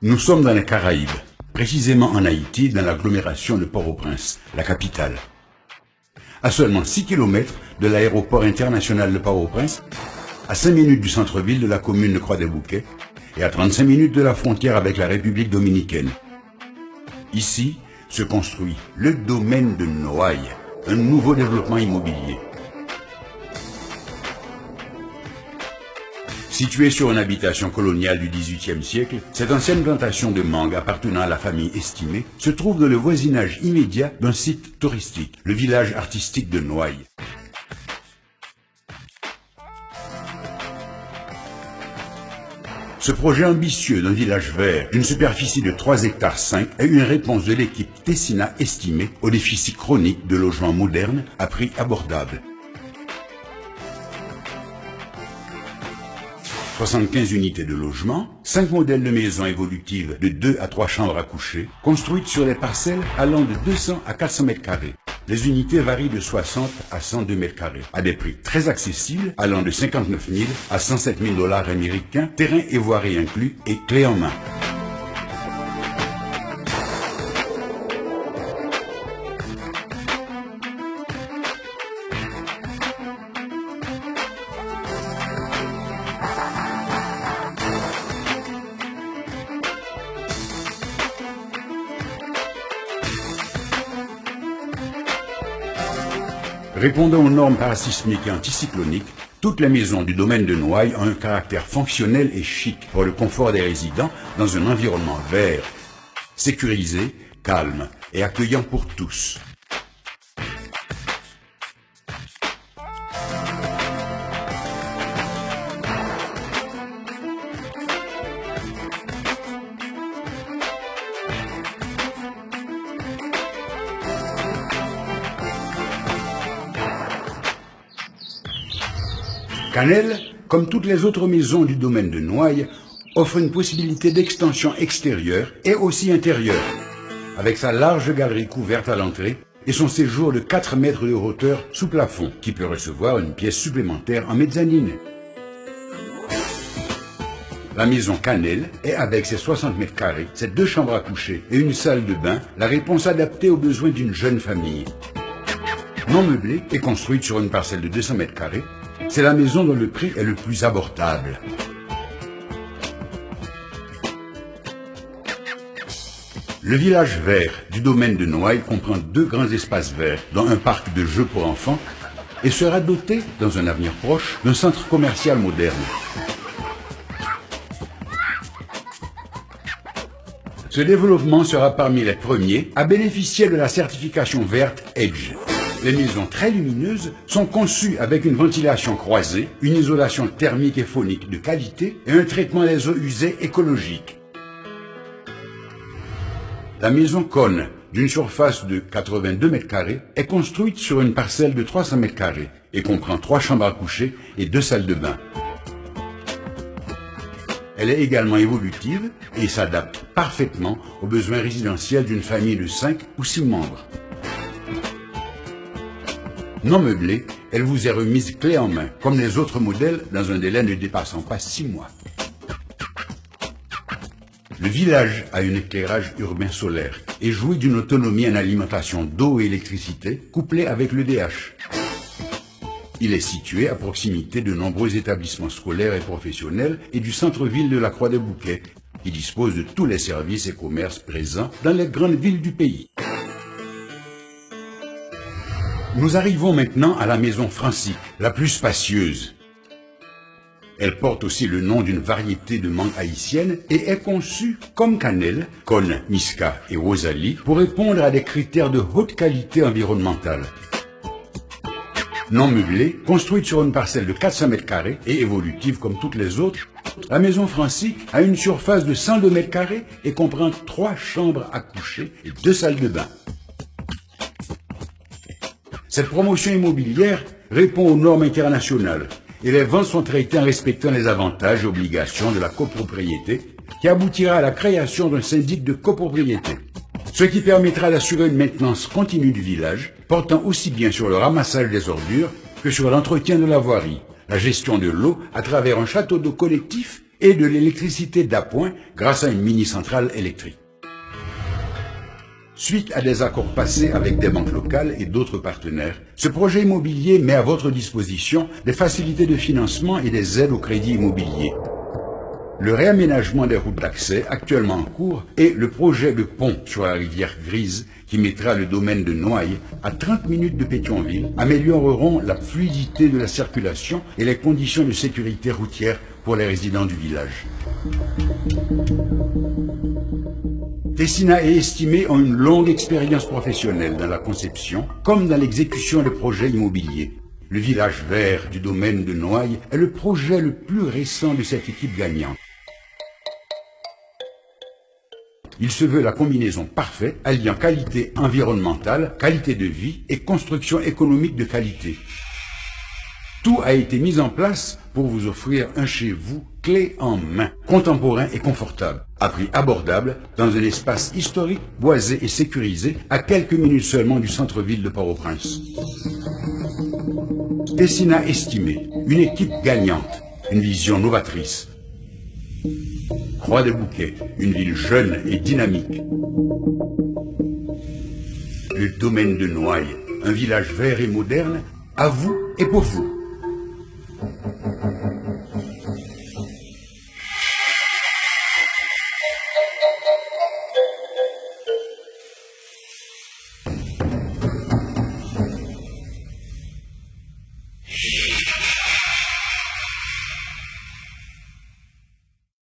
Nous sommes dans les Caraïbes, précisément en Haïti, dans l'agglomération de Port-au-Prince, la capitale. À seulement 6 km de l'aéroport international de Port-au-Prince, à 5 minutes du centre-ville de la commune de Croix-des-Bouquets et à 35 minutes de la frontière avec la République dominicaine. Ici se construit le domaine de Noailles, un nouveau développement immobilier. Située sur une habitation coloniale du XVIIIe siècle, cette ancienne plantation de mangue appartenant à la famille Estimé se trouve dans le voisinage immédiat d'un site touristique, le village artistique de Noailles. Ce projet ambitieux d'un village vert d'une superficie de 3,5 hectares est une réponse de l'équipe Tessina Estimé au déficit chronique de logements modernes à prix abordable. 75 unités de logement, 5 modèles de maisons évolutives de 2 à 3 chambres à coucher, construites sur des parcelles allant de 200 à 400 mètres carrés. Les unités varient de 60 à 102 mètres carrés, à des prix très accessibles, allant de 59 000 à 107 000 $ américains, terrain et voirie inclus et clé en main. Répondant aux normes parasismiques et anticycloniques, toutes les maisons du domaine de Noailles ont un caractère fonctionnel et chic pour le confort des résidents dans un environnement vert, sécurisé, calme et accueillant pour tous. Canel, comme toutes les autres maisons du domaine de Noailles, offre une possibilité d'extension extérieure et aussi intérieure, avec sa large galerie couverte à l'entrée et son séjour de 4 mètres de hauteur sous plafond, qui peut recevoir une pièce supplémentaire en mezzanine. La maison Canel est, avec ses 60 mètres carrés, ses 2 chambres à coucher et une salle de bain, la réponse adaptée aux besoins d'une jeune famille. Non meublée et construite sur une parcelle de 200 mètres carrés, c'est la maison dont le prix est le plus abordable. Le village vert du domaine de Noailles comprend 2 grands espaces verts, dont un parc de jeux pour enfants, et sera doté, dans un avenir proche, d'un centre commercial moderne. Ce développement sera parmi les premiers à bénéficier de la certification verte EDGE. Les maisons très lumineuses sont conçues avec une ventilation croisée, une isolation thermique et phonique de qualité et un traitement des eaux usées écologique. La maison Cône, d'une surface de 82 mètres carrés, est construite sur une parcelle de 300 mètres carrés et comprend 3 chambres à coucher et 2 salles de bain. Elle est également évolutive et s'adapte parfaitement aux besoins résidentiels d'une famille de 5 ou 6 membres. Non meublée, elle vous est remise clé en main, comme les autres modèles, dans un délai ne dépassant pas 6 mois. Le village a un éclairage urbain solaire et jouit d'une autonomie en alimentation d'eau et électricité, couplée avec l'EDH. Il est situé à proximité de nombreux établissements scolaires et professionnels et du centre-ville de la Croix-des-Bouquets, qui dispose de tous les services et commerces présents dans les grandes villes du pays. Nous arrivons maintenant à la maison Francique, la plus spacieuse. Elle porte aussi le nom d'une variété de mangue haïtienne et est conçue comme Canel, Cône, Miska et Rosalie pour répondre à des critères de haute qualité environnementale. Non meublée, construite sur une parcelle de 400 mètres carrés et évolutive comme toutes les autres, la maison Francique a une surface de 102 mètres carrés et comprend 3 chambres à coucher et 2 salles de bain. Cette promotion immobilière répond aux normes internationales et les ventes sont traitées en respectant les avantages et obligations de la copropriété qui aboutira à la création d'un syndic de copropriété, ce qui permettra d'assurer une maintenance continue du village, portant aussi bien sur le ramassage des ordures que sur l'entretien de la voirie, la gestion de l'eau à travers un château d'eau collectif et de l'électricité d'appoint grâce à une mini-centrale électrique. Suite à des accords passés avec des banques locales et d'autres partenaires, ce projet immobilier met à votre disposition des facilités de financement et des aides au crédit immobilier. Le réaménagement des routes d'accès actuellement en cours et le projet de pont sur la rivière Grise qui mettra le domaine de Noailles à 30 minutes de Pétionville amélioreront la fluidité de la circulation et les conditions de sécurité routière pour les résidents du village. Tessina et Estimé ont une longue expérience professionnelle dans la conception comme dans l'exécution de projets immobiliers. Le village vert du domaine de Noailles est le projet le plus récent de cette équipe gagnante. Il se veut la combinaison parfaite alliant qualité environnementale, qualité de vie et construction économique de qualité. Tout a été mis en place pour vous offrir un chez vous clé en main, contemporain et confortable, à prix abordable, dans un espace historique, boisé et sécurisé, à quelques minutes seulement du centre-ville de Port-au-Prince. Tessina Estimé, une équipe gagnante, une vision novatrice. Croix des Bouquets, une ville jeune et dynamique. Le domaine de Noailles, un village vert et moderne, à vous et pour vous.